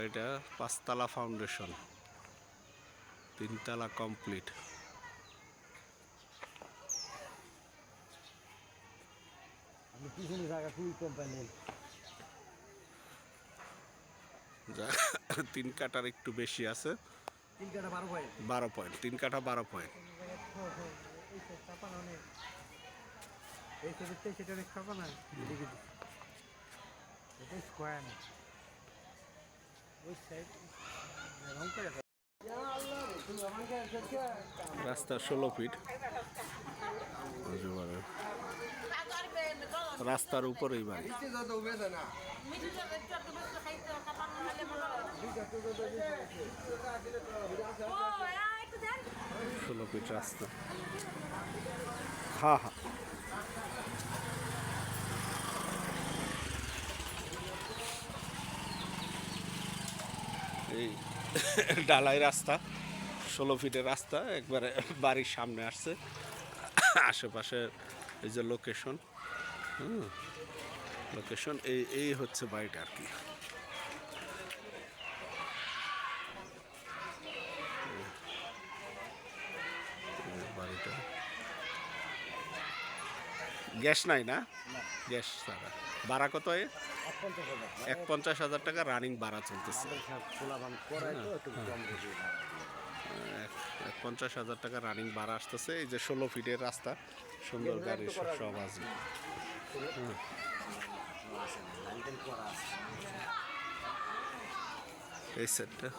এটা 5 তলা ফাউন্ডেশন, 3 তলা কমপ্লিট। পিছনে জায়গা খুবই কম পাইলেন, 3 কাঠার একটু বেশি আছে, 3 কাঠা 12 পয়েন্ট, 12 পয়েন্ট, 3 কাঠা 12 পয়েন্ট। এই সাইড চাপানো অনেক, এই সাইডে সেটা অনেক চাপানো দেখে দিচ্ছি, এটা স্কোয়ার না ওই সাইড রং করে রাস্তা 16 ফিট, রাস্তার উপরেই বাড়ি। 16 ফিট রাস্তা। হ্যাঁ হ্যাঁ, এই ডালাই রাস্তা, 16 ফিটের রাস্তা একবারে বাড়ির সামনে আসছে। আশেপাশে এই যে লোকেশন, লোকেশন এই হচ্ছে বাড়িটা আর কি। বাড়িটা গ্যাস নাই না, গ্যাস ছাড়া। ভাড়া কত? 150,000 টাকা রানিং ভাড়া চলতেছে। 50,000 টাকা রানিং ভাড়া আসতেছে। এই যে 16 ফিটের রাস্তা, সুন্দর গাড়ি সব আছে। এই সেটটা,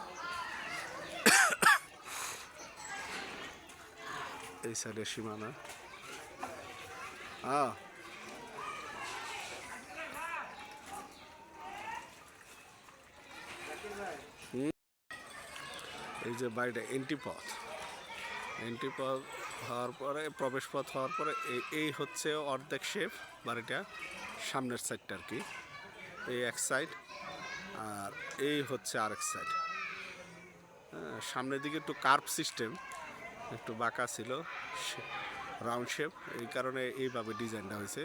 এই সাইডের সীমানা। হ্যাঁ, এই যে বাড়িটা এন্ট্রি পথ, এন্ট্রি পথ হওয়ার পরে, প্রবেশ পথ হওয়ার পরে এই হচ্ছে অর্ধেক শেপ বাড়িটা, সামনের সাইডটা আর কি। এই এক সাইড, আর এই হচ্ছে আরেক সাইড। সামনের দিকে একটু কার্ভ সিস্টেম, একটু বাঁকা ছিল, রাউন্ড শেপ, এই কারণে এইভাবে ডিজাইনটা হয়েছে।